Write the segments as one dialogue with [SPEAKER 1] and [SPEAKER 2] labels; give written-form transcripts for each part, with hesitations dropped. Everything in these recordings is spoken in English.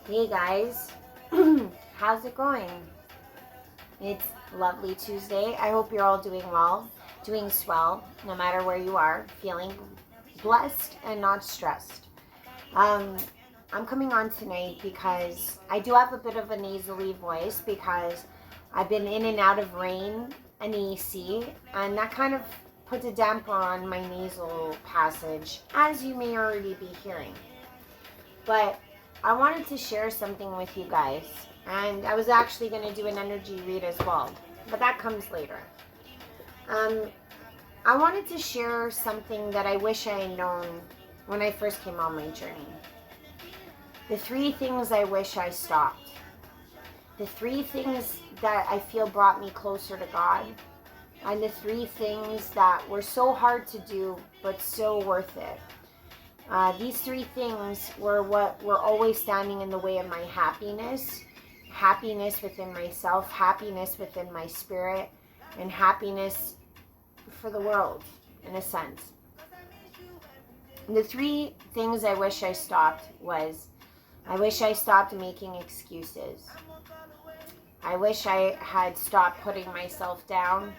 [SPEAKER 1] Hey guys, how's it going? It's lovely Tuesday. I hope you're all doing well, doing swell, no matter where you are, feeling blessed and not stressed. Um, I'm coming on tonight because I do have a bit of a nasally voice because I've been in and out of rain and AC, and that kind of puts a damper on my nasal passage, as you may already be hearing. But I wanted to share something with you guys. And I was actually going to do an energy read as well. But that comes later. Um, I wanted to share something that I wish I had known when I first came on my journey. The 3 things I wish I stopped. The 3 things that I feel brought me closer to God. And the 3 things that were so hard to do, but so worth it. These 3 things were what were always standing in the way of my happiness. Happiness within myself, happiness within my spirit, and happiness for the world, in a sense. The 3 things I wish I stopped was, I wish I stopped making excuses. I wish I had stopped putting myself down.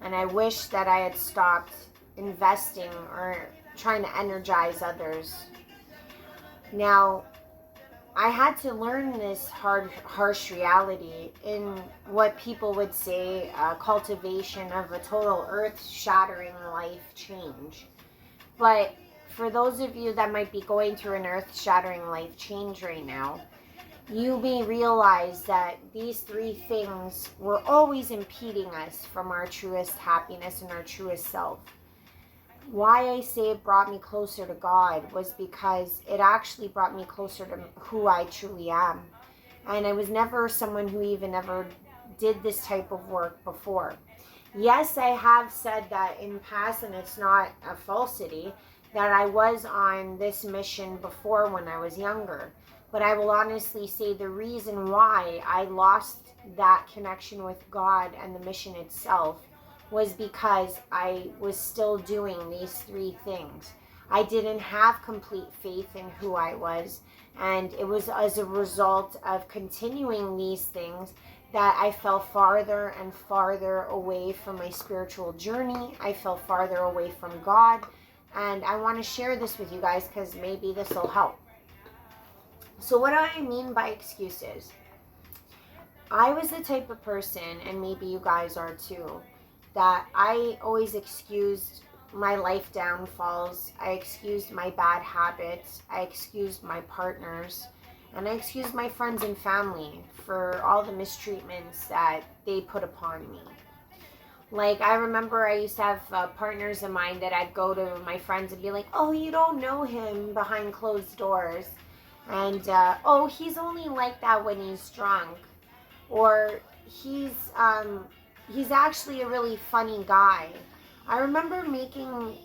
[SPEAKER 1] And I wish that I had stopped investing or trying to energize others. Now, I had to learn this harsh reality in what people would say cultivation of a total earth-shattering life change. But for those of you that might be going through an earth-shattering life change right now, you may realize that these 3 things were always impeding us from our truest happiness and our truest self. Why I say it brought me closer to God was because it actually brought me closer to who I truly am. And I was never someone who even ever did this type of work before. Yes, I have said that in past, and it's not a falsity, that I was on this mission before when I was younger. But I will honestly say the reason why I lost that connection with God and the mission itself was because I was still doing these 3 things. I didn't have complete faith in who I was, and it was as a result of continuing these things that I fell farther and farther away from my spiritual journey. I fell farther away from God, and I want to share this with you guys because maybe this will help. So what do I mean by excuses? I was the type of person, and maybe you guys are too, that I always excused my life downfalls. I excused my bad habits. I excused my partners. And I excused my friends and family for all the mistreatments that they put upon me. Like, I remember I used to have partners of mine that I'd go to my friends and be like, oh, you don't know him behind closed doors. And, oh, he's only like that when he's drunk. Or he's actually a really funny guy. I remember making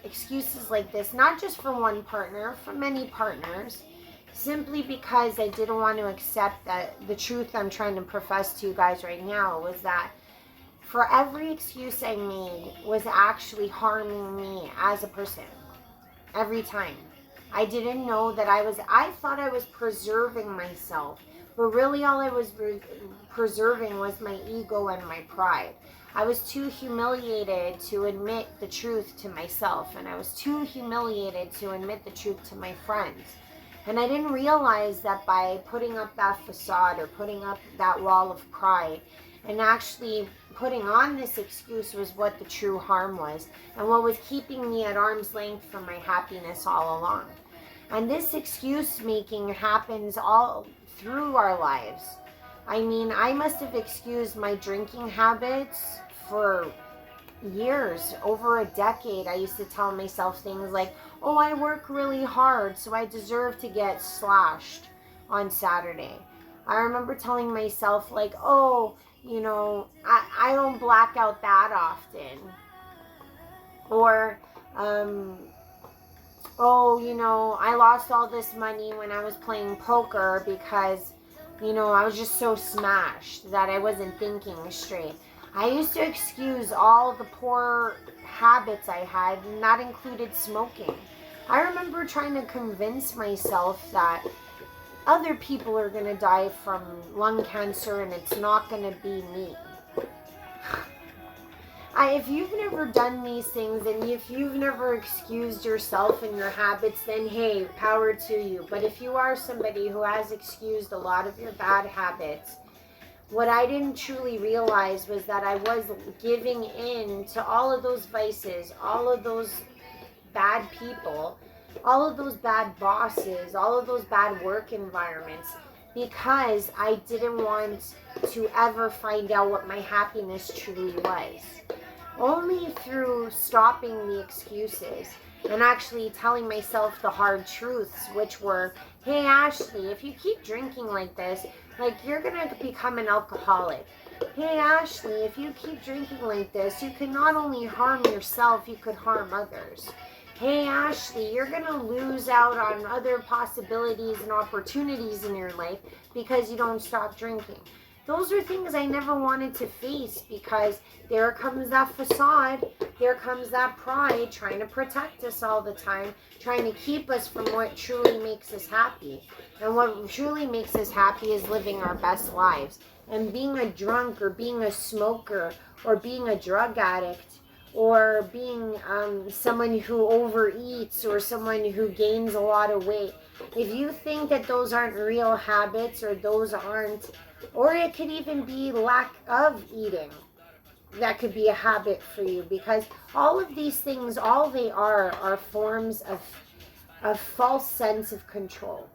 [SPEAKER 1] excuses like this, not just for one partner, for many partners, simply because I didn't want to accept that the truth I'm trying to profess to you guys right now was that for every excuse I made was actually harming me as a person. Every time. I didn't know that I thought I was preserving myself. But really all I was preserving was my ego and my pride. I was too humiliated to admit the truth to myself. And I was too humiliated to admit the truth to my friends. And I didn't realize that by putting up that facade or putting up that wall of pride and actually putting on this excuse was what the true harm was and what was keeping me at arm's length from my happiness all along. And this excuse making happens all through our lives. I mean, I must have excused my drinking habits for years, over a decade. I used to tell myself things like, oh, I work really hard, so I deserve to get slashed on Saturday. I remember telling myself like, oh, you know, I don't black out that often. Or, oh, you know, I lost all this money when I was playing poker because, you know, I was just so smashed that I wasn't thinking straight. I used to excuse all the poor habits I had, and that included smoking. I remember trying to convince myself that other people are going to die from lung cancer and it's not going to be me. If you've never done these things and if you've never excused yourself and your habits, then hey, power to you. But if you are somebody who has excused a lot of your bad habits, what I didn't truly realize was that I was giving in to all of those vices, all of those bad people, all of those bad bosses, all of those bad work environments, because I didn't want to ever find out what my happiness truly was. Only through stopping the excuses and actually telling myself the hard truths, which were, hey Ashley, if you keep drinking like this, like you're gonna become an alcoholic. Hey Ashley, if you keep drinking like this, you can not only harm yourself, you could harm others. Hey Ashley, you're gonna lose out on other possibilities and opportunities in your life because you don't stop drinking. Those are things I never wanted to face, because there comes that facade, there comes that pride trying to protect us all the time, trying to keep us from what truly makes us happy. And what truly makes us happy is living our best lives. And being a drunk or being a smoker or being a drug addict or being someone who overeats or someone who gains a lot of weight, if you think that those aren't real habits, or those aren't, or it could even be lack of eating, that could be a habit for you, because all of these things, all they are forms of a false sense of control.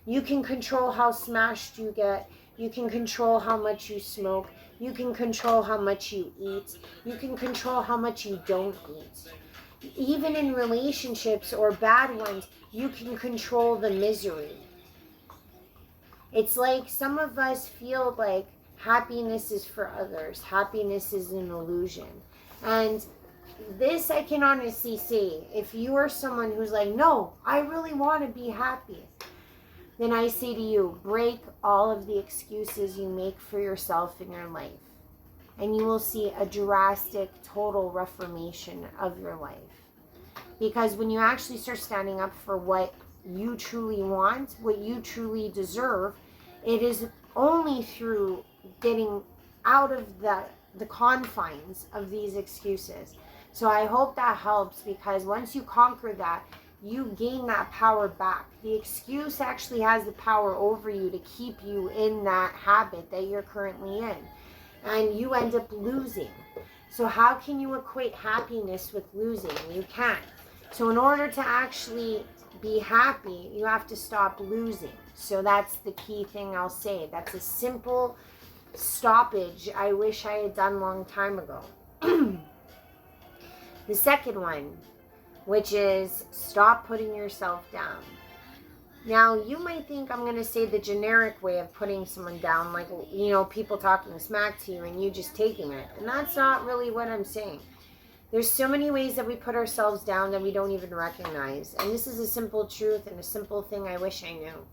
[SPEAKER 1] You can control how smashed you get. You can control how much you smoke. You can control how much you eat. You can control how much you don't eat. Even in relationships or bad ones, you can control the misery. It's like some of us feel like happiness is for others. Happiness is an illusion. And this I can honestly say, if you are someone who's like, no, I really want to be happy, then I say to you, break all of the excuses you make for yourself in your life. And you will see a drastic, total reformation of your life. Because when you actually start standing up for what you truly want, what you truly deserve, it is only through getting out of the confines of these excuses. So I hope that helps, because once you conquer that, you gain that power back. The excuse actually has the power over you to keep you in that habit that you're currently in. And you end up losing. So how can you equate happiness with losing? You can't. So in order to actually be happy, you have to stop losing. So that's the key thing I'll say. That's a simple stoppage I wish I had done a long time ago. The second one, which is stop putting yourself down. Now, you might think I'm going to say the generic way of putting someone down, like, you know, people talking smack to you and you just taking it. And that's not really what I'm saying. There's so many ways that we put ourselves down that we don't even recognize. And this is a simple truth and a simple thing I wish I knew.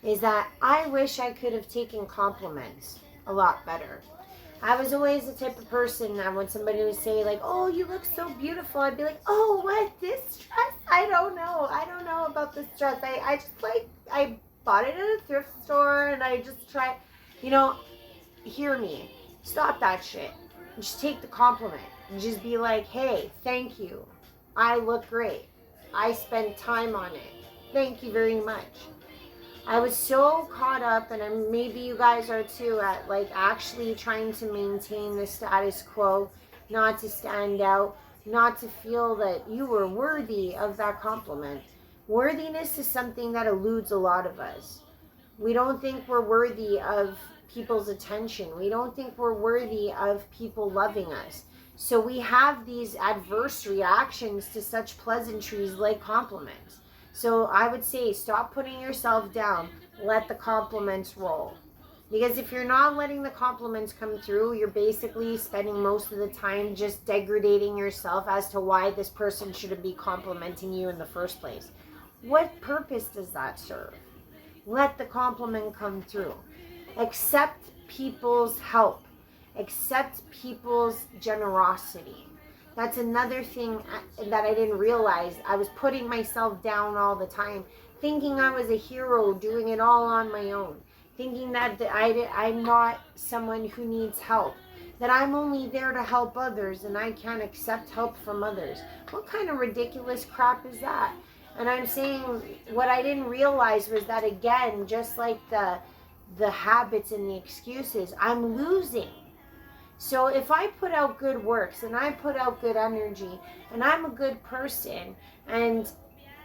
[SPEAKER 1] Is that I wish I could have taken compliments a lot better. I was always the type of person that when somebody would say like, oh, you look so beautiful, I'd be like, oh, what, this dress? I don't know about this dress. I just I bought it at a thrift store and I just tried, hear me. Stop that shit. Just take the compliment. And just be like, hey, thank you. I look great. I spent time on it. Thank you very much. I was so caught up, and maybe you guys are too, at like actually trying to maintain the status quo, not to stand out, not to feel that you were worthy of that compliment. Worthiness is something that eludes a lot of us. We don't think we're worthy of people's attention. We don't think we're worthy of people loving us. So we have these adverse reactions to such pleasantries like compliments. So I would say stop putting yourself down. Let the compliments roll. Because if you're not letting the compliments come through, you're basically spending most of the time just degrading yourself as to why this person shouldn't be complimenting you in the first place. What purpose does that serve? Let the compliment come through. Accept people's help. Accept people's generosity. That's another thing that I didn't realize. I was putting myself down all the time thinking I was a hero doing it all on my own, thinking that I'm not someone who needs help, that I'm only there to help others and I can't accept help from others. What kind of ridiculous crap is that? And I'm saying what I didn't realize was that, again, just like the habits and the excuses, I'm losing. So if I put out good works and I put out good energy and I'm a good person and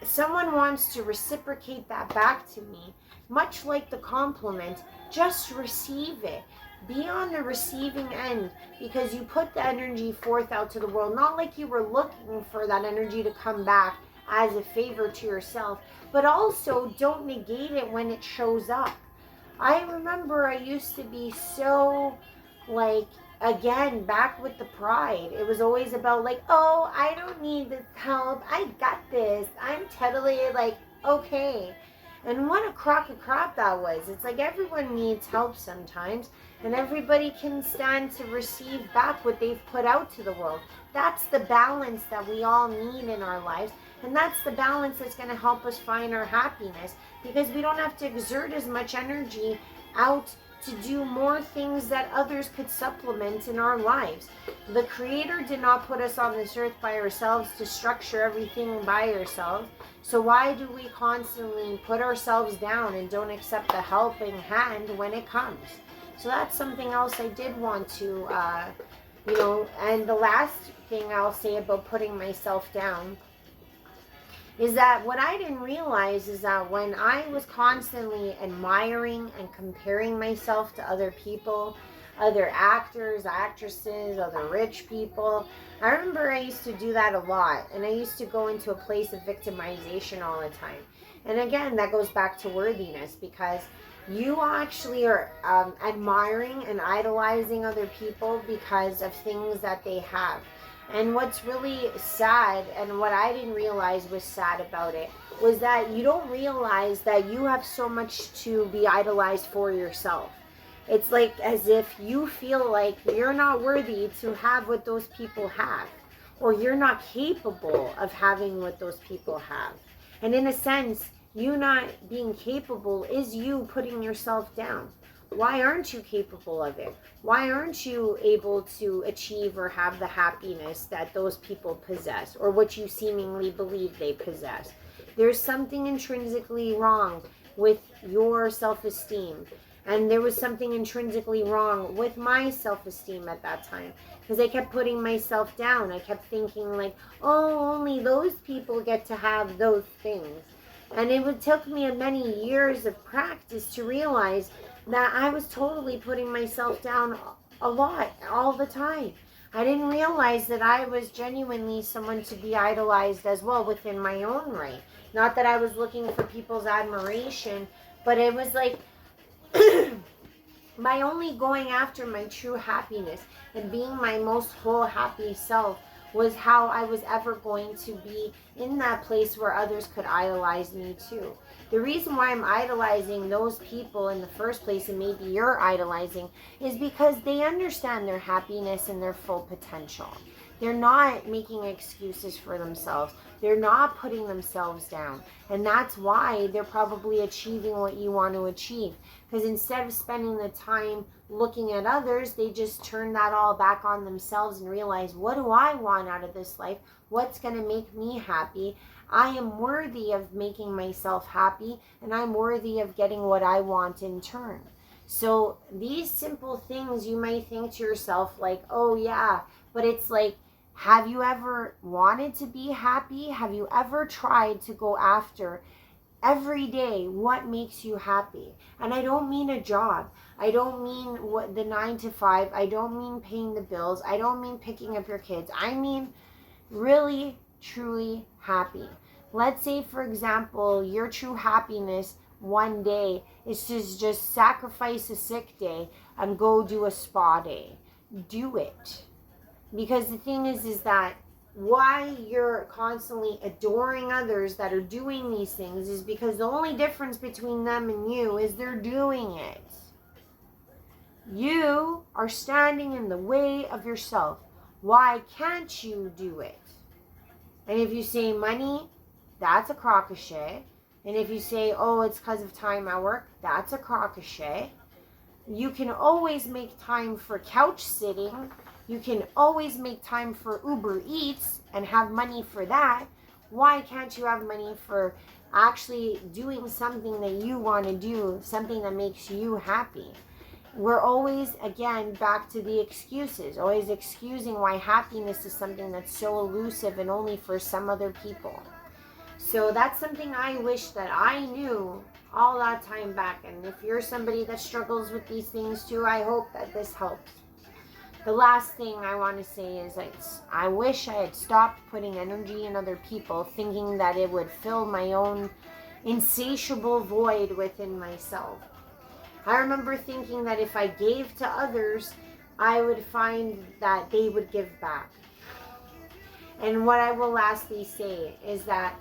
[SPEAKER 1] someone wants to reciprocate that back to me, much like the compliment, just receive it. Be on the receiving end, because you put the energy forth out to the world, not like you were looking for that energy to come back as a favor to yourself, but also don't negate it when it shows up. I remember I used to be so, like, again, back with the pride. It was always about, like, oh, I don't need this help. I got this. I'm totally, like, okay. And what a crock of crap that was. It's like everyone needs help sometimes, and everybody can stand to receive back what they've put out to the world. That's the balance that we all need in our lives, and that's the balance that's going to help us find our happiness, because we don't have to exert as much energy out to do more things that others could supplement in our lives. The Creator did not put us on this earth by ourselves to structure everything by ourselves. So why do we constantly put ourselves down and don't accept the helping hand when it comes? So that's something else I did want to, and the last thing I'll say about putting myself down is that what I didn't realize is that when I was constantly admiring and comparing myself to other people, other actors, actresses, other rich people, I remember I used to do that a lot, and I used to go into a place of victimization all the time. And again, that goes back to worthiness, because you actually are admiring and idolizing other people because of things that they have. And what's really sad, and what I didn't realize was sad about it, was that you don't realize that you have so much to be idolized for yourself. It's like as if you feel like you're not worthy to have what those people have, or you're not capable of having what those people have. And in a sense, you not being capable is you putting yourself down. Why aren't you capable of it? Why aren't you able to achieve or have the happiness that those people possess, or what you seemingly believe they possess? There's something intrinsically wrong with your self-esteem. And there was something intrinsically wrong with my self-esteem at that time, because I kept putting myself down. I kept thinking like, oh, only those people get to have those things. And it took me many years of practice to realize that I was totally putting myself down a lot, all the time. I didn't realize that I was genuinely someone to be idolized as well within my own right. Not that I was looking for people's admiration, but it was like by only going after my true happiness and being my most whole happy self was how I was ever going to be in that place where others could idolize me too. The reason why I'm idolizing those people in the first place, and maybe you're idolizing, is because they understand their happiness and their full potential. They're not making excuses for themselves. They're not putting themselves down. And that's why they're probably achieving what you want to achieve. Because instead of spending the time looking at others, they just turn that all back on themselves and realize, what do I want out of this life? What's going to make me happy? I am worthy of making myself happy, and I'm worthy of getting what I want in turn. So these simple things, you may think to yourself like, oh yeah, but it's like, have you ever wanted to be happy? Have you ever tried to go after every day what makes you happy? And I don't mean a job. I don't mean what the 9 to 5. I don't mean paying the bills. I don't mean picking up your kids. I mean really, truly happy. Let's say, for example, your true happiness one day is to just sacrifice a sick day and go do a spa day. Do it. Because the thing is that why you're constantly adoring others that are doing these things is because the only difference between them and you is they're doing it. You are standing in the way of yourself. Why can't you do it? And if you say money, that's a crock of shit. And if you say, oh, it's because of time at work, that's a crock of shit. You can always make time for couch sitting. You can always make time for Uber Eats and have money for that. Why can't you have money for actually doing something that you want to do, something that makes you happy? We're always, again, back to the excuses, always excusing why happiness is something that's so elusive and only for some other people. So that's something I wish that I knew all that time back. And if you're somebody that struggles with these things too, I hope that this helps. The last thing I want to say is I wish I had stopped putting energy in other people, thinking that it would fill my own insatiable void within myself. I remember thinking that if I gave to others, I would find that they would give back. And what I will lastly say is that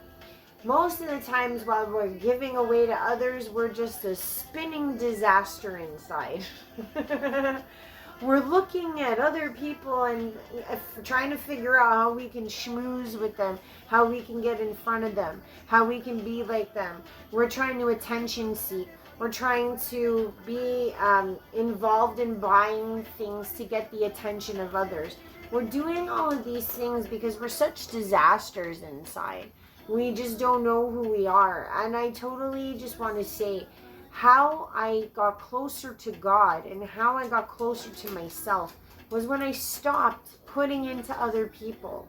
[SPEAKER 1] most of the times while we're giving away to others, we're just a spinning disaster inside. We're looking at other people and trying to figure out how we can schmooze with them, how we can get in front of them, how we can be like them. We're trying to attention seek. We're trying to be involved in buying things to get the attention of others. We're doing all of these things because we're such disasters inside. We just don't know who we are. And I totally just want to say how I got closer to God and how I got closer to myself was when I stopped putting into other people.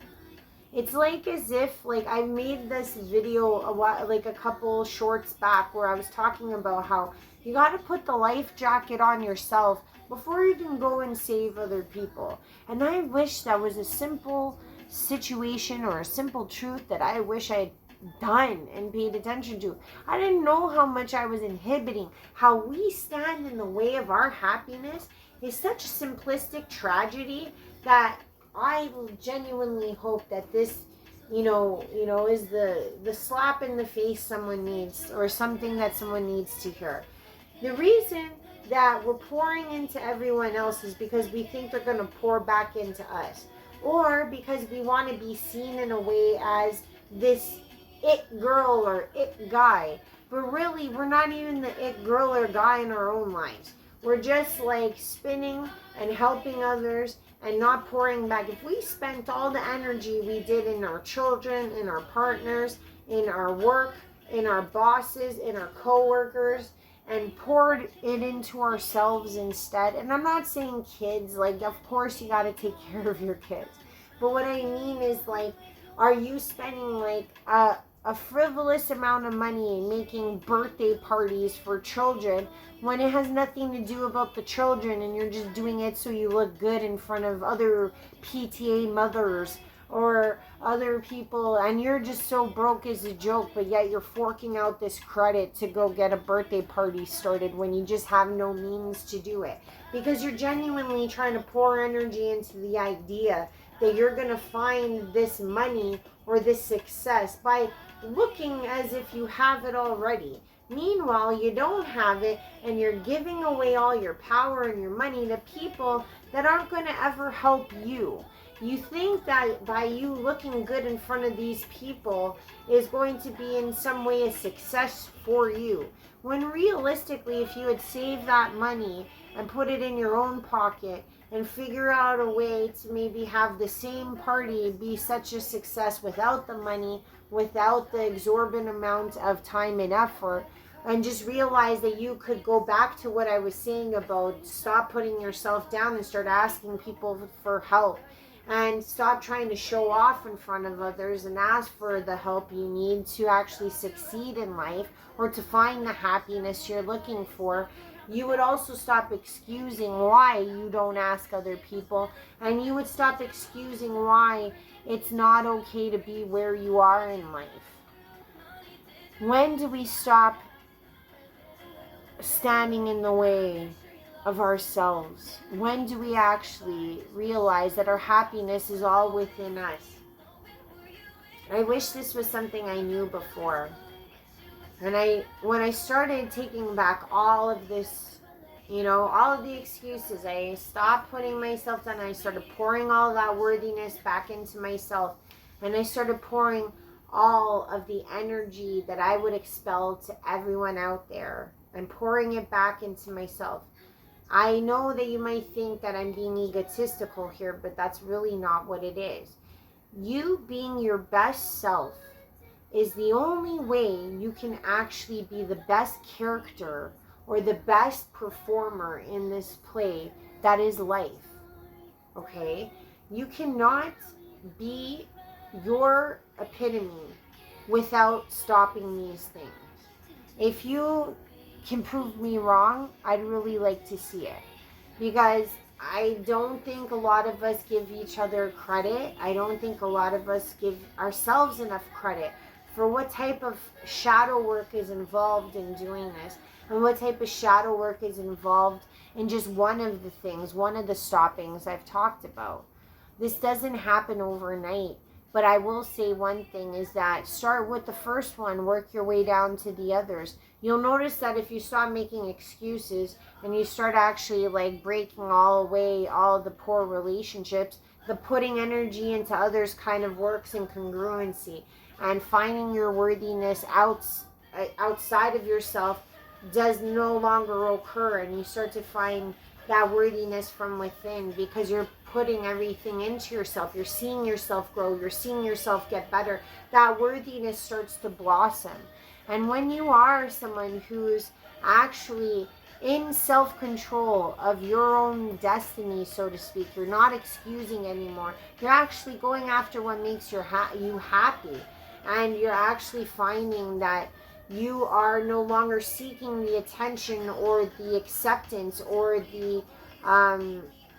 [SPEAKER 1] It's like as if, like, I made this video a couple shorts back where I was talking about how you got to put the life jacket on yourself before you can go and save other people. And I wish that was a simple situation or a simple truth that I wish I had done and paid attention to. I didn't know how much I was inhibiting. How we stand in the way of our happiness is such a simplistic tragedy that I genuinely hope that this, is the slap in the face someone needs, or something that someone needs to hear. The reason that we're pouring into everyone else is because we think they're going to pour back into us, or because we want to be seen in a way as this it girl or it guy. But really, we're not even the it girl or guy in our own lives. We're just like spinning and helping others and not pouring back. If we spent all the energy we did in our children, in our partners, in our work, in our bosses, in our co-workers, and poured it into ourselves instead. And I'm not saying kids, like, of course you got to take care of your kids. But what I mean is, like, are you spending like a frivolous amount of money making birthday parties for children when it has nothing to do about the children, and you're just doing it so you look good in front of other PTA mothers or other people, and you're just so broke as a joke, but yet you're forking out this credit to go get a birthday party started when you just have no means to do it, because you're genuinely trying to pour energy into the idea that you're going to find this money or this success by looking as if you have it already. Meanwhile, you don't have it, and you're giving away all your power and your money to people that aren't going to ever help you. You think that by you looking good in front of these people is going to be in some way a success for you. When realistically, if you had saved that money and put it in your own pocket and figure out a way to maybe have the same party be such a success without the money, without the exorbitant amount of time and effort, and just realize that you could go back to what I was saying about stop putting yourself down and start asking people for help, and stop trying to show off in front of others and ask for the help you need to actually succeed in life or to find the happiness you're looking for. You would also stop excusing why you don't ask other people, and you would stop excusing why it's not okay to be where you are in life. When do we stop standing in the way of ourselves? When do we actually realize that our happiness is all within us? I wish this was something I knew before. And when I started taking back all of this, all of the excuses, I stopped putting myself down. I started pouring all that worthiness back into myself. And I started pouring all of the energy that I would expel to everyone out there and pouring it back into myself. I know that you might think that I'm being egotistical here, but that's really not what it is. You being your best self is the only way you can actually be the best character or the best performer in this play that is life. Okay? You cannot be your epitome without stopping these things. If you can prove me wrong, I'd really like to see it. Because I don't think a lot of us give each other credit. I don't think a lot of us give ourselves enough credit for what type of shadow work is involved in doing this, and what type of shadow work is involved in just one of the things, one of the stoppings I've talked about. This doesn't happen overnight, but I will say one thing is that start with the first one, work your way down to the others. You'll notice that if you stop making excuses and you start actually like breaking all away all the poor relationships, the putting energy into others kind of works in congruency, and finding your worthiness outside of yourself does no longer occur, and you start to find that worthiness from within because you're putting everything into yourself. You're seeing yourself grow. You're seeing yourself get better. That worthiness starts to blossom. And when you are someone who's actually in self-control of your own destiny, so to speak, you're not excusing anymore. You're actually going after what makes you happy. And you're actually finding that you are no longer seeking the attention or the acceptance or the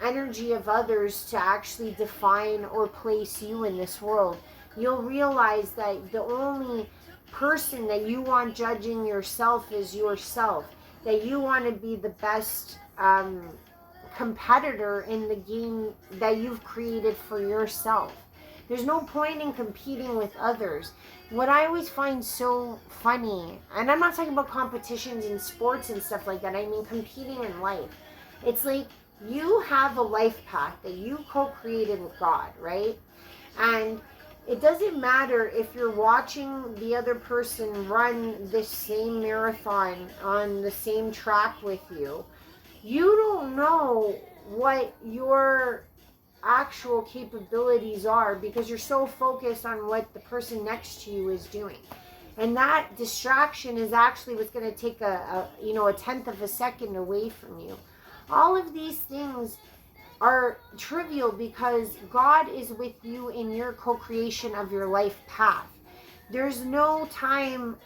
[SPEAKER 1] energy of others to actually define or place you in this world. You'll realize that the only person that you want judging yourself is yourself. That you want to be the best competitor in the game that you've created for yourself. There's no point in competing with others. What I always find so funny, and I'm not talking about competitions in sports and stuff like that, I mean competing in life. It's like you have a life path that you co-created with God, right? And it doesn't matter if you're watching the other person run this same marathon on the same track with you. You don't know what your actual capabilities are because you're so focused on what the person next to you is doing. And that distraction is actually what's going to take a tenth of a second away from you. All of these things are trivial because God is with you in your co-creation of your life path. There's no time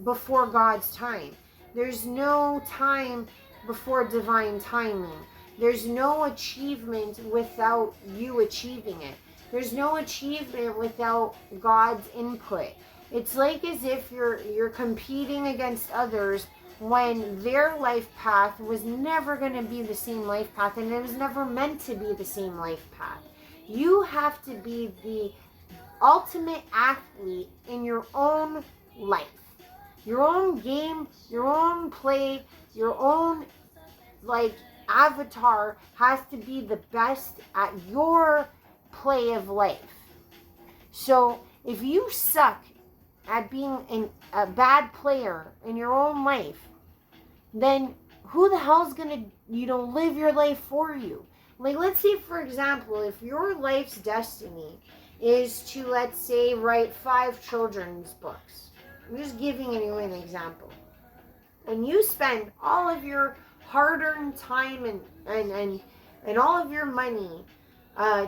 [SPEAKER 1] before God's time. There's no time before divine timing. There's no achievement without you achieving it. There's no achievement without God's input. It's like as if you're competing against others when their life path was never going to be the same life path, and it was never meant to be the same life path. You have to be the ultimate athlete in your own life. Your own game, your own play, your own avatar has to be the best at your play of life. So if you suck at being a bad player in your own life, then who the hell's gonna live your life for you? Like, let's say, for example, if your life's destiny is to, let's say, write 5 children's books. I'm just giving you an example. And you spend all of your hard-earned time and all of your money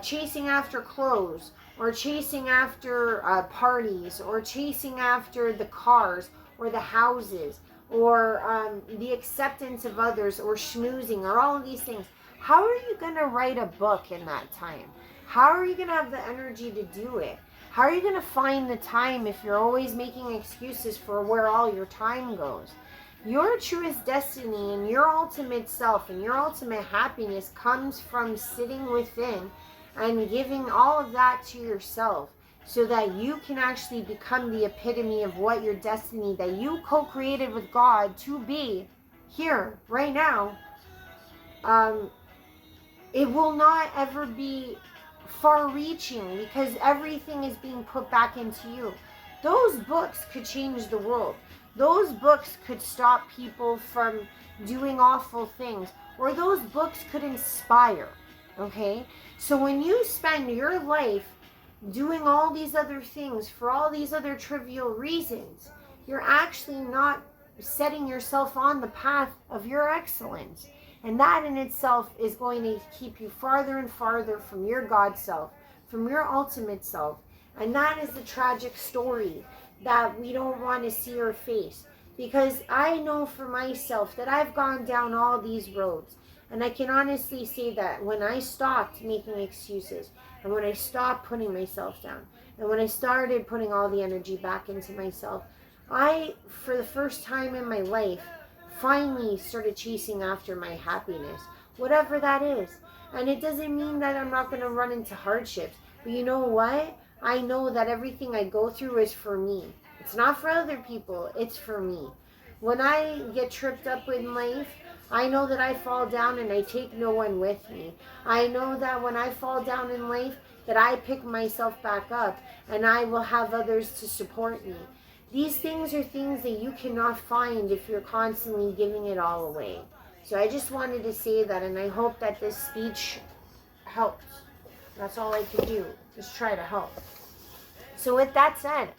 [SPEAKER 1] chasing after clothes, or chasing after parties, or chasing after the cars or the houses, or the acceptance of others, or schmoozing, or all of these things. How are you going to write a book in that time? How are you going to have the energy to do it? How are you going to find the time if you're always making excuses for where all your time goes? Your truest destiny and your ultimate self and your ultimate happiness comes from sitting within and giving all of that to yourself, so that you can actually become the epitome of what your destiny that you co-created with God to be here, right now. It will not ever be far-reaching because everything is being put back into you. Those books could change the world. Those books could stop people from doing awful things, or those books could inspire. Okay? So when you spend your life doing all these other things for all these other trivial reasons, you're actually not setting yourself on the path of your excellence. And that in itself is going to keep you farther and farther from your God self, from your ultimate self. And that is the tragic story that we don't want to see or face. Because I know for myself that I've gone down all these roads. And I can honestly say that when I stopped making excuses, and when I stopped putting myself down, and when I started putting all the energy back into myself, I, for the first time in my life, finally started chasing after my happiness, whatever that is. And it doesn't mean that I'm not going to run into hardships. But you know what? I know that everything I go through is for me. It's not for other people. It's for me. When I get tripped up in life, I know that I fall down and I take no one with me. I know that when I fall down in life, that I pick myself back up and I will have others to support me. These things are things that you cannot find if you're constantly giving it all away. So I just wanted to say that, and I hope that this speech helps. That's all I can do, just try to help. So with that said,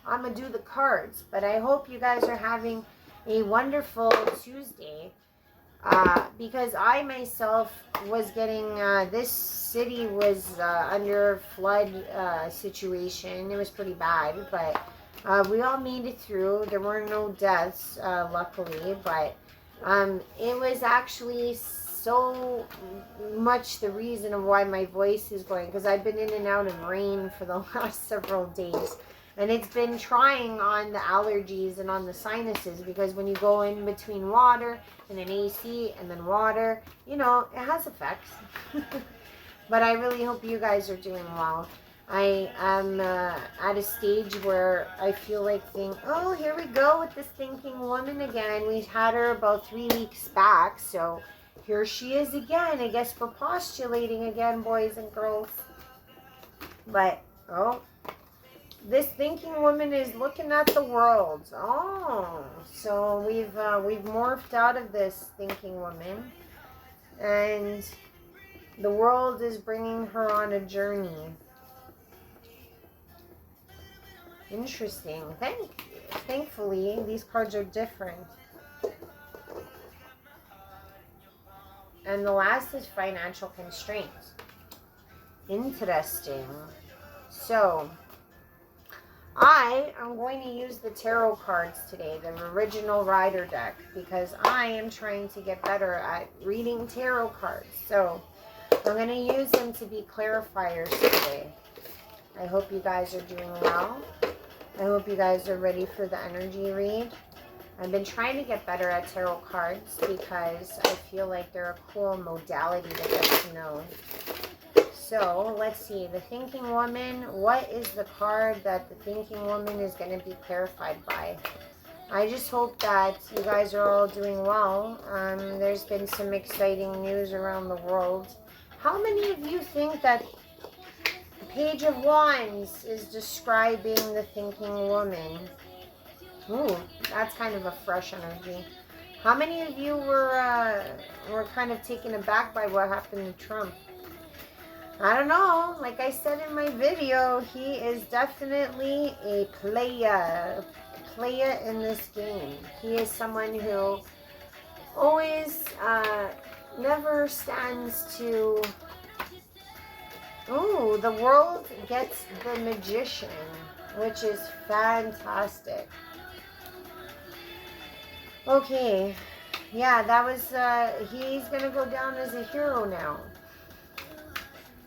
[SPEAKER 1] I'm going to do the cards, but I hope you guys are having a wonderful Tuesday. Because I myself was getting, this city was under flood situation. It was pretty bad, but we all made it through. There were no deaths, luckily, but it was actually so much the reason of why my voice is going, because I've been in and out of rain for the last several days. And it's been trying on the allergies and on the sinuses, because when you go in between water and then AC and then water, you know, it has effects. But I really hope you guys are doing well. I am at a stage where I feel like oh, here we go with this thinking woman again. We had her about 3 weeks back, so here she is again. I guess we're postulating again, boys and girls. But, oh, this thinking woman is looking at the world. Oh, so we've morphed out of this thinking woman, and the world is bringing her on a journey. Interesting. Thankfully, these cards are different. And the last is financial constraints. Interesting. So, I am going to use the tarot cards today, the original Rider deck, because I am trying to get better at reading tarot cards. So, I'm going to use them to be clarifiers today. I hope you guys are doing well. I hope you guys are ready for the energy read. I've been trying to get better at tarot cards because I feel like they're a cool modality to get to know. So, let's see. The Thinking Woman. What is the card that the Thinking Woman is going to be clarified by? I just hope that you guys are all doing well. There's been some exciting news around the world. How many of you think that the Page of Wands is describing the Thinking Woman? Ooh, that's kind of a fresh energy. How many of you were kind of taken aback by what happened to Trump? I don't know. Like I said in my video, he is definitely a player in this game. He is someone who always never stands to... Ooh, the world gets the Magician, which is fantastic. Okay, yeah, that was, he's gonna go down as a hero now.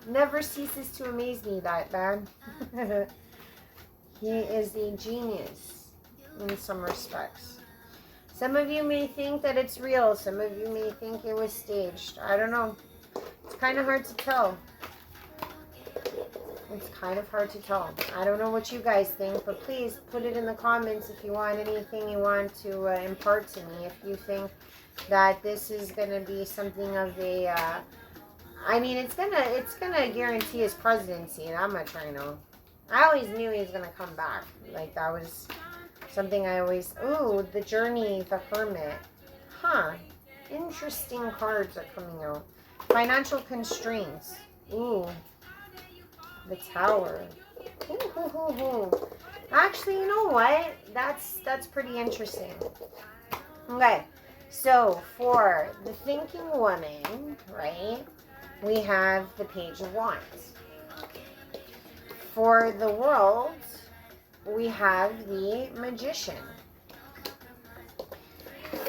[SPEAKER 1] Never ceases to amaze me, that man. He is a genius in some respects. Some of you may think that it's real. Some of you may think it was staged. I don't know. It's kind of hard to tell. It's kind of hard to tell. I don't know what you guys think, but please put it in the comments if you want anything you want to impart to me. If you think that this is going to be something of a... I mean, it's gonna guarantee his presidency, and I'm not trying to... I always knew he was going to come back. Like, that was something I always... Ooh, the Journey, the Hermit. Huh. Interesting cards are coming out. Financial constraints. Ooh. The Tower. Ooh. Actually, you know what? That's pretty interesting. Okay. So, for the thinking woman, right, we have the Page of Wands. For the world, we have the Magician.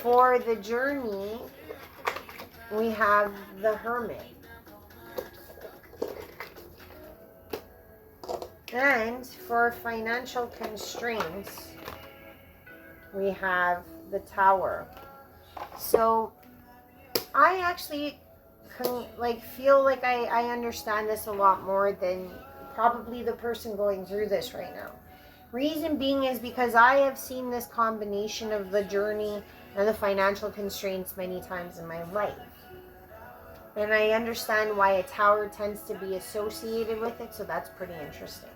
[SPEAKER 1] For the Journey, we have the Hermit. And for financial constraints, we have the Tower. So I actually feel like I understand this a lot more than probably the person going through this right now. Reason being is because I have seen this combination of the Journey and the financial constraints many times in my life. And I understand why a Tower tends to be associated with it, so that's pretty interesting.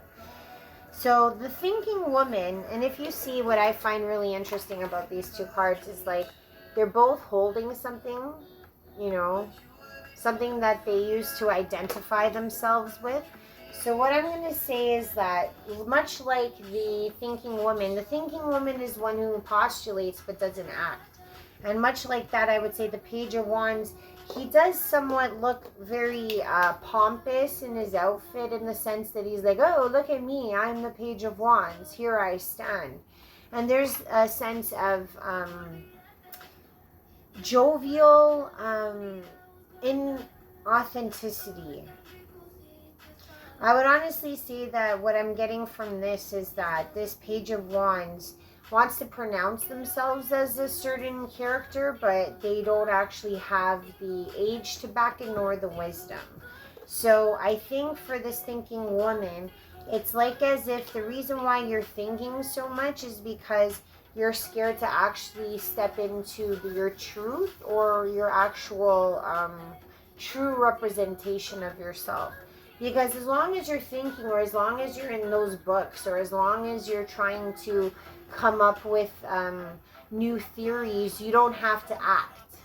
[SPEAKER 1] So the thinking woman, and if you see, what I find really interesting about these two cards is like they're both holding something, you know, something that they use to identify themselves with. So what I'm going to say is that much like the thinking woman is one who postulates but doesn't act. And much like that, I would say the Page of Wands, he does somewhat look very pompous in his outfit, in the sense that he's like, oh, look at me, I'm the Page of Wands, here I stand. And there's a sense of jovial inauthenticity. I would honestly say that what I'm getting from this is that this Page of Wands wants to pronounce themselves as a certain character, but they don't actually have the age to back it nor the wisdom. So I think for this thinking woman, it's like as if the reason why you're thinking so much is because you're scared to actually step into your truth or your actual true representation of yourself. Because as long as you're thinking, or as long as you're in those books, or as long as you're trying to come up with new theories, you don't have to act.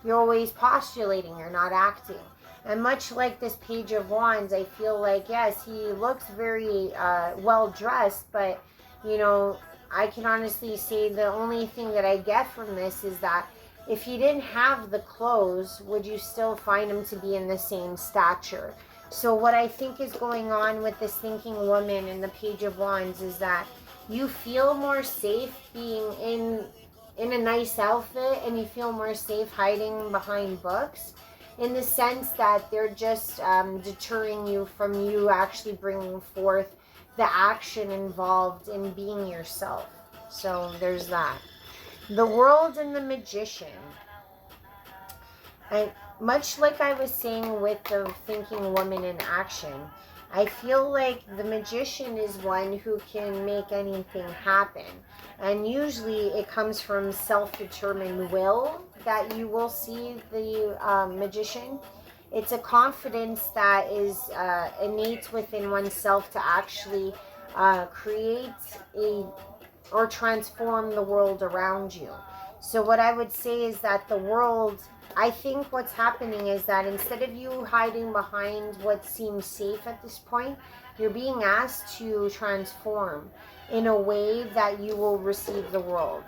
[SPEAKER 1] You're always postulating, you're not acting. And much like this Page of Wands, I feel like, yes, he looks very well dressed, but, you know, I can honestly say the only thing that I get from this is that if he didn't have the clothes, would you still find him to be in the same stature? So what I think is going on with this thinking woman and the Page of Wands is that you feel more safe being in a nice outfit, and you feel more safe hiding behind books, in the sense that they're just deterring you from you actually bringing forth the action involved in being yourself. So there's that. The World and the Magician. And much like I was saying with the thinking woman in action, I feel like the Magician is one who can make anything happen. And usually it comes from self-determined will that you will see the Magician. It's a confidence that is innate within oneself to actually create or transform the world around you. So what I would say is that the world, I think what's happening is that instead of you hiding behind what seems safe at this point, you're being asked to transform in a way that you will receive the world.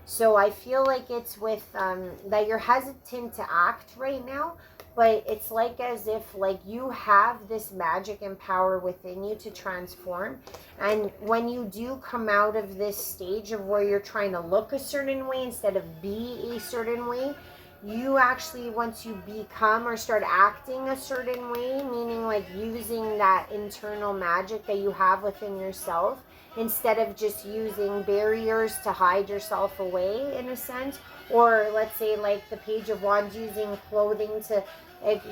[SPEAKER 1] So I feel like it's with that you're hesitant to act right now, but it's like as if like you have this magic and power within you to transform. And when you do come out of this stage of where you're trying to look a certain way instead of be a certain way, you actually, once you become or start acting a certain way, meaning like using that internal magic that you have within yourself, instead of just using barriers to hide yourself away in a sense, or let's say like the Page of Wands using clothing to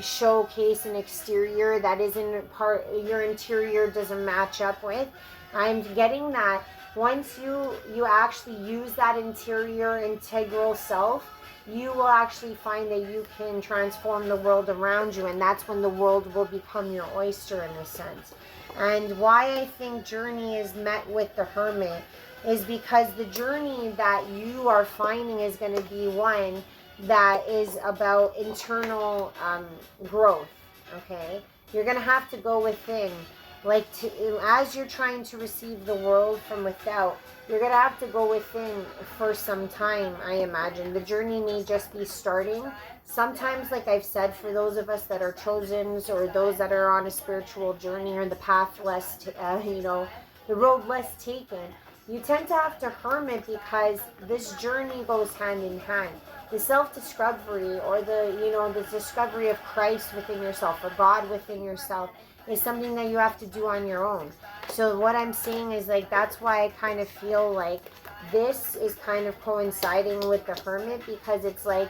[SPEAKER 1] showcase an exterior that isn't part, your interior doesn't match up with. I'm getting that once you actually use that interior integral self, you will actually find that you can transform the world around you, and that's when the world will become your oyster in a sense. And why I think journey is met with the Hermit is because the journey that you are finding is going to be one that is about internal growth, okay? You're going to have to go within. Like, as you're trying to receive the world from without, you're going to have to go within for some time, I imagine. The journey may just be starting. Sometimes, like I've said, for those of us that are chosen or those that are on a spiritual journey or the path less, the road less taken, you tend to have to hermit because this journey goes hand in hand. The self-discovery or the discovery of Christ within yourself or God within yourself is something that you have to do on your own. So what I'm saying is, like, that's why I kind of feel like this is kind of coinciding with the Hermit, because it's like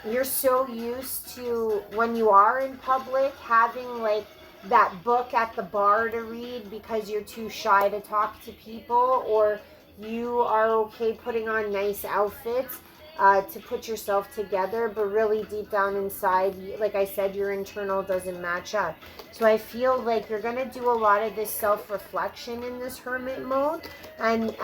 [SPEAKER 1] you're so used to, when you are in public, having like that book at the bar to read because you're too shy to talk to people, or you are okay putting on nice outfits to put yourself together, but really deep down inside, like I said, your internal doesn't match up. So I feel like you're going to do a lot of this self-reflection in this hermit mode, and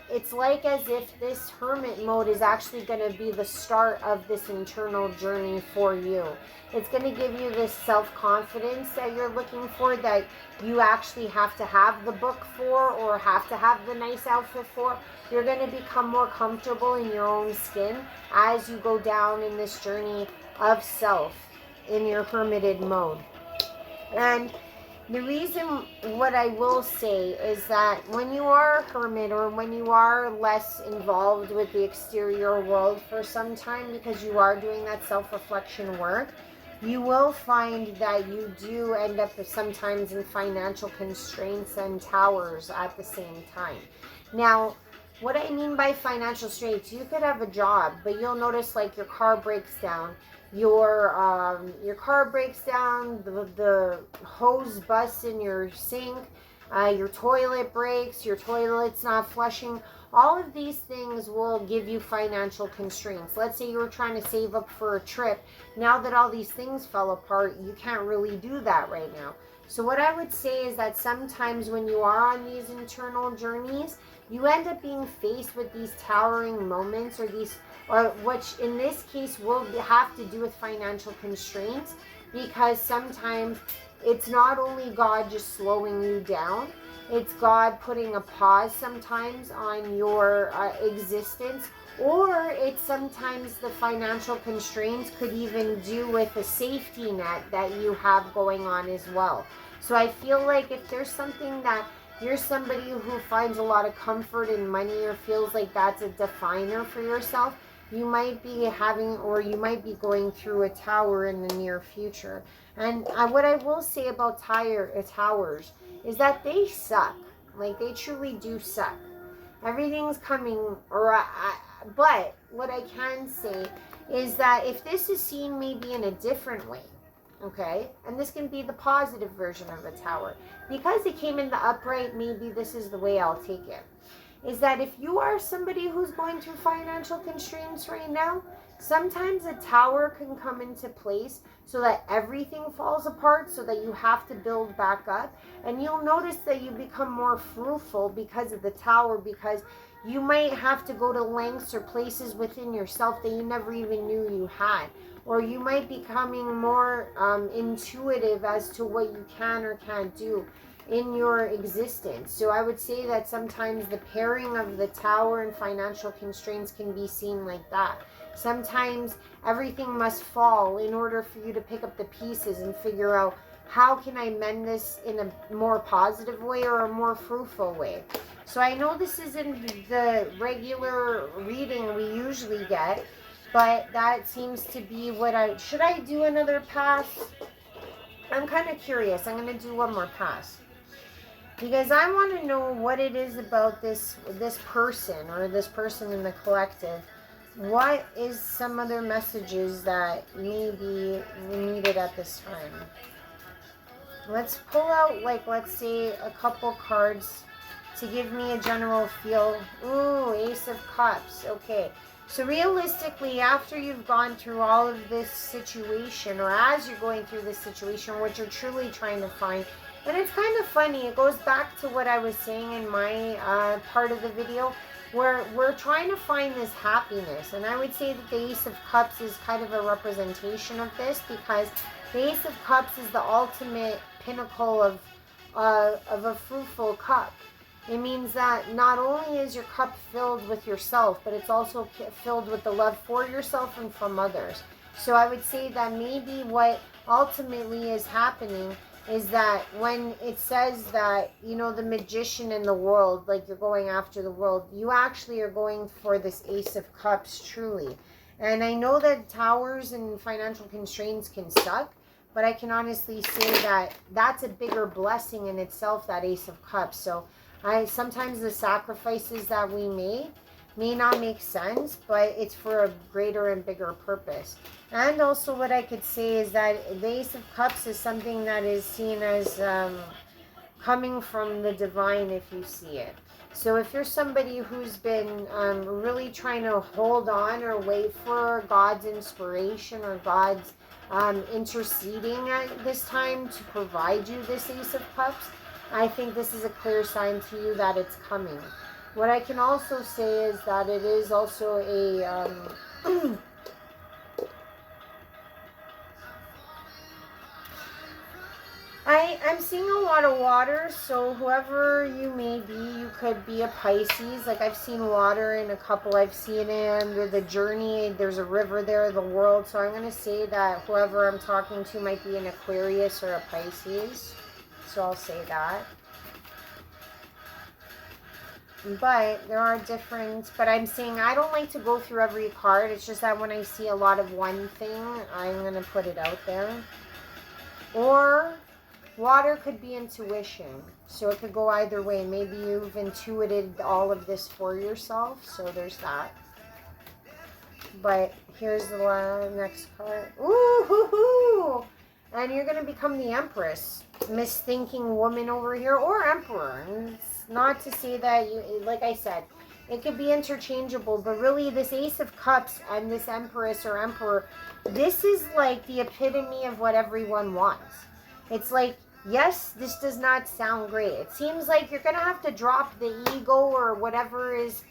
[SPEAKER 1] it's like as if this hermit mode is actually going to be the start of this internal journey for you. It's going to give you this self-confidence that you're looking for, that you actually have to have the book for or have to have the nice outfit for. You're going to become more comfortable in your own skin as you go down in this journey of self in your hermited mode. And the reason, what I will say, is that when you are a hermit, or when you are less involved with the exterior world for some time, because you are doing that self-reflection work, you will find that you do end up sometimes in financial constraints and towers at the same time. Now, what I mean by financial straits, you could have a job, but you'll notice like your car breaks down, your car breaks down, the hose busts in your sink, your toilet breaks, your toilet's not flushing. All of these things will give you financial constraints. Let's say you were trying to save up for a trip. Now that all these things fell apart, you can't really do that right now. So what I would say is that sometimes when you are on these internal journeys, you end up being faced with these towering moments, or which in this case will have to do with financial constraints, because sometimes it's not only God just slowing you down, it's God putting a pause sometimes on your existence, or it's sometimes the financial constraints could even do with a safety net that you have going on as well. So I feel like if there's something that you're somebody who finds a lot of comfort in money, or feels like that's a definer for yourself, you might be having, or you might be going through a tower in the near future. And what I will say about towers is that they suck. Like, they truly do suck. Everything's coming, but what I can say is that if this is seen maybe in a different way, okay, and this can be the positive version of a tower, because it came in the upright, maybe this is the way I'll take it, is that if you are somebody who's going through financial constraints right now, sometimes a tower can come into place so that everything falls apart, so that you have to build back up. And you'll notice that you become more fruitful because of the tower, because you might have to go to lengths or places within yourself that you never even knew you had. Or you might be becoming more intuitive as to what you can or can't do in your existence. So I would say that sometimes the pairing of the tower and financial constraints can be seen like that. Sometimes everything must fall in order for you to pick up the pieces and figure out, how can I mend this in a more positive way or a more fruitful way? So I know this isn't the regular reading we usually get, but that seems to be what should I do another pass? I'm kind of curious. I'm going to do one more pass, because I want to know what it is about this person, or this person in the collective. What is some other messages that may be needed at this time? Let's pull out, like, let's say a couple cards to give me a general feel. Ooh, Ace of Cups. Okay. So realistically, after you've gone through all of this situation, or as you're going through this situation, what you're truly trying to find And it's kind of funny. It goes back to what I was saying in my part of the video, where we're trying to find this happiness. And I would say that the Ace of Cups is kind of a representation of this, because the Ace of Cups is the ultimate pinnacle of a fruitful cup. It means that not only is your cup filled with yourself, but it's also filled with the love for yourself and from others. So I would say that maybe what ultimately is happening is that when it says that, you know, the magician in the world, like you're going after the world, you actually are going for this Ace of Cups, truly. And I know that towers and financial constraints can suck, but I can honestly say that that's a bigger blessing in itself, that Ace of Cups. So sometimes the sacrifices that we make may not make sense, but it's for a greater and bigger purpose. And also what I could say is that the Ace of Cups is something that is seen as coming from the divine, if you see it. So if you're somebody who's been really trying to hold on or wait for God's inspiration or God's interceding at this time to provide you this Ace of Cups, I think this is a clear sign to you that it's coming. What I can also say is that it is also a I'm seeing a lot of water, so whoever you may be, you could be a Pisces. Like, I've seen water in a couple. I've seen it under the journey. There's a river there, the world. So I'm going to say that whoever I'm talking to might be an Aquarius or a Pisces. So I'll say that. But there are different, but I'm saying I don't like to go through every card. It's just that when I see a lot of one thing, I'm going to put it out there. Or water could be intuition. So it could go either way. Maybe you've intuited all of this for yourself. So there's that. But here's the next card. Ooh, hoo, hoo. And you're going to become the Empress. Misthinking woman over here, or Emperor. And it's not to say that you, like I said, it could be interchangeable, but really this Ace of Cups and this Empress or Emperor, this is like the epitome of what everyone wants. It's like, yes, this does not sound great. It seems like you're going to have to drop the ego or whatever is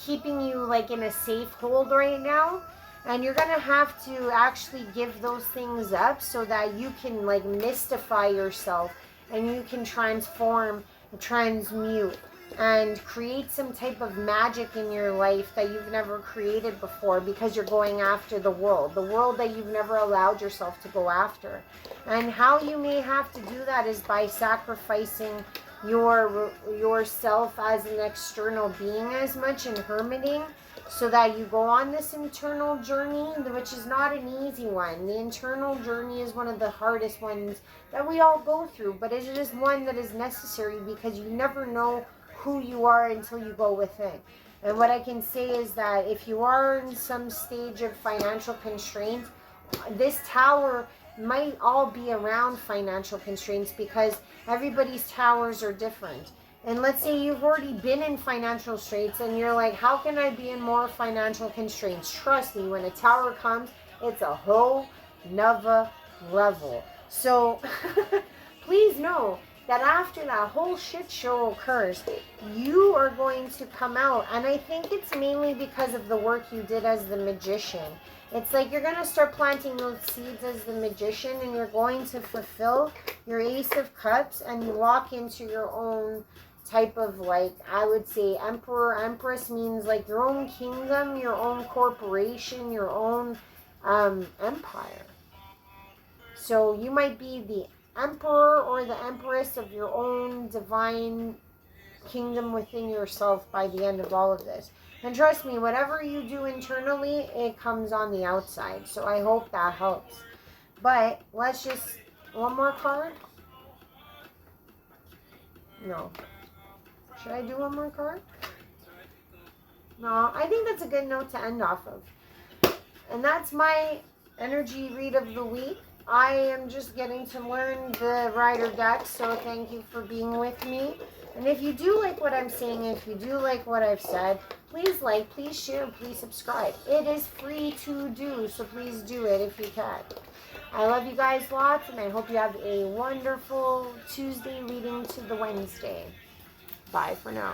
[SPEAKER 1] keeping you like in a safe hold right now. And you're going to have to actually give those things up so that you can like mystify yourself and you can transform, transmute, and create some type of magic in your life that you've never created before, because you're going after the world that you've never allowed yourself to go after. And how you may have to do that is by sacrificing yourself as an external being as much and hermiting, so that you go on this internal journey, which is not an easy one. The internal journey is one of the hardest ones that we all go through, but it is one that is necessary, because you never know who you are until you go within. And what I can say is that if you are in some stage of financial constraints, this tower might all be around financial constraints, because everybody's towers are different. And let's say you've already been in financial straits and you're like, how can I be in more financial constraints? Trust me, when a tower comes, it's a whole nother level. So please know that after that whole shit show occurs, you are going to come out. And I think it's mainly because of the work you did as the magician. It's like you're going to start planting those seeds as the magician, and you're going to fulfill your Ace of Cups, and you walk into your own type of, like, I would say Emperor, Empress means like your own kingdom, your own corporation, your own empire. So you might be the Emperor or the Empress of your own divine kingdom within yourself by the end of all of this. And trust me, whatever you do internally, it comes on the outside. So I hope that helps. But let's just, one more card? No. Should I do one more card? No, I think that's a good note to end off of. And that's my energy read of the week. I am just getting to learn the Rider deck, so thank you for being with me. And if you do like what I'm saying, if you do like what I've said, please like, please share, please subscribe. It is free to do, so please do it if you can. I love you guys lots, and I hope you have a wonderful Tuesday leading to the Wednesday. Bye for now.